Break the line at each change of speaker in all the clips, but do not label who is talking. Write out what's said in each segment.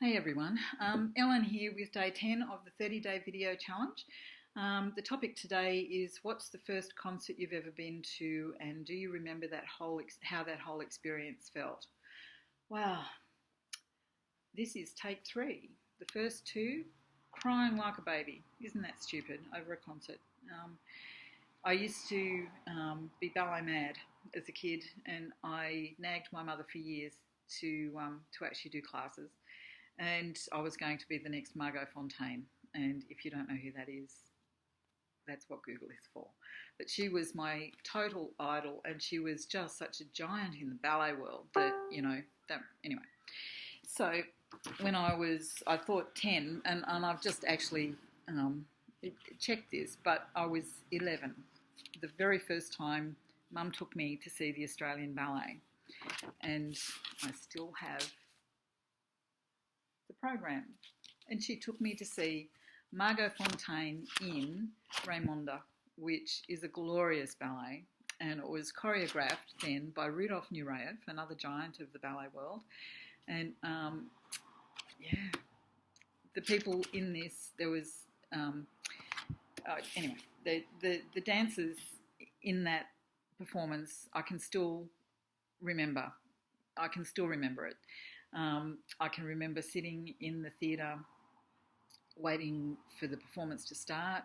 Hey everyone, Ellen here with day 10 of the 30-day video challenge. The topic today is what's the first concert you've ever been to, and do you remember how that whole experience felt? Wow, this is take 3. The first 2, crying like a baby. Isn't that stupid, over a concert? I used to be ballet mad as a kid, and I nagged my mother for years to actually do classes. And I was going to be the next Margot Fonteyn. And if you don't know who that is, that's what Google is for. But she was my total idol, and she was just such a giant in the ballet world that, anyway. So when I thought 10, and I've just actually checked this, but I was 11. The very first time Mum took me to see the Australian Ballet. And I still have the program, and she took me to see Margot Fonteyn in Raymonda, which is a glorious ballet, and it was choreographed then by Rudolf Nureyev, another giant of the ballet world. And the people in this, there was anyway, the dancers in that performance I can still remember it. I can remember sitting in the theatre waiting for the performance to start,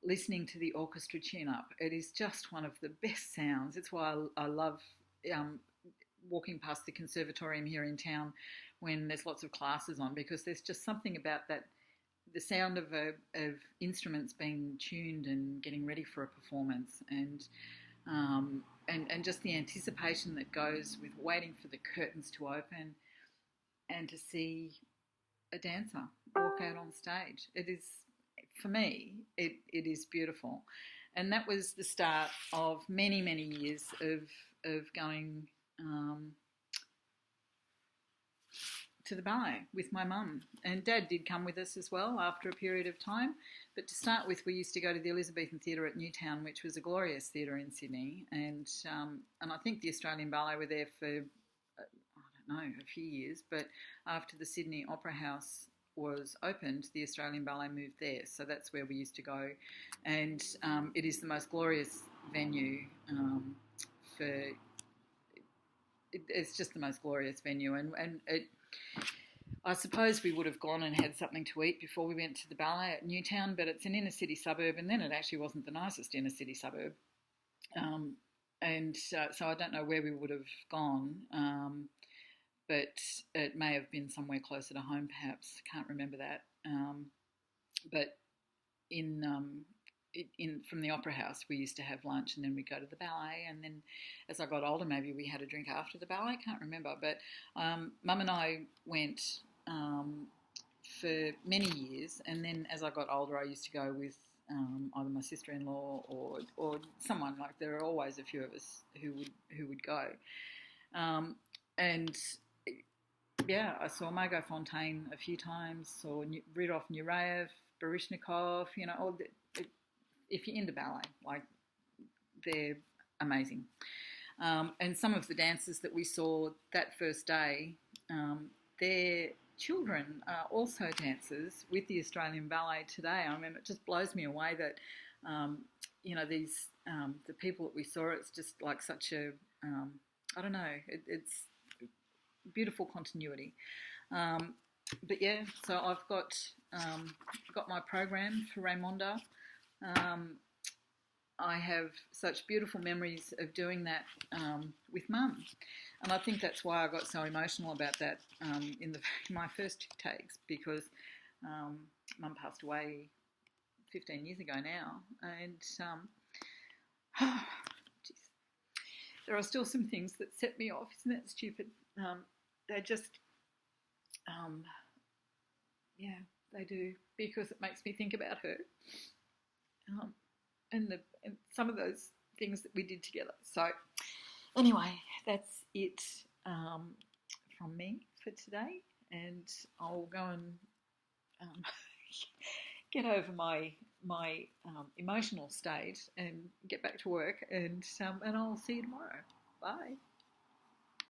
listening to the orchestra tune up. It is just one of the best sounds. It's why I love walking past the conservatorium here in town when there's lots of classes on, because there's just something about that, the sound of instruments being tuned and getting ready for a performance, and just the anticipation that goes with waiting for the curtains to open and to see a dancer walk out on stage. It is, for me, it is beautiful. And that was the start of many, many years of going to the ballet with my mum. And Dad did come with us as well after a period of time. But to start with, we used to go to the Elizabethan Theatre at Newtown, which was a glorious theatre in Sydney. And I think the Australian Ballet were there for, a few years. But after the Sydney Opera House was opened, the Australian Ballet moved there. So that's where we used to go. And it is the most glorious venue it's just the most glorious venue. And I suppose we would have gone and had something to eat before we went to the ballet at Newtown, but it's an inner city suburb, and then it actually wasn't the nicest inner city suburb. So I don't know where we would have gone, but it may have been somewhere closer to home, perhaps. Can't remember that. But from the Opera House, we used to have lunch, and then we'd go to the ballet, and then as I got older, maybe we had a drink after the ballet. Can't remember, but Mum and I went for many years, and then as I got older, I used to go with either my sister-in-law or someone. Like, there are always a few of us who would go, and yeah, I saw Margot Fonteyn a few times, saw Rudolf Nureyev, Baryshnikov, if you're into ballet, like, they're amazing. And some of the dancers that we saw that first day, their children are also dancers with the Australian Ballet today. I mean, it just blows me away that, these, the people that we saw, it's just like such a, it's beautiful continuity. But yeah, so I've got my program for Raymonda. I have such beautiful memories of doing that with Mum, and I think that's why I got so emotional about that in my first 2 takes, because Mum passed away 15 years ago now, and there are still some things that set me off. Isn't that stupid? They just, they do, because it makes me think about her. And some of those things that we did together. So anyway, that's it from me for today, and I'll go and get over my emotional state and get back to work, and I'll see you tomorrow. Bye.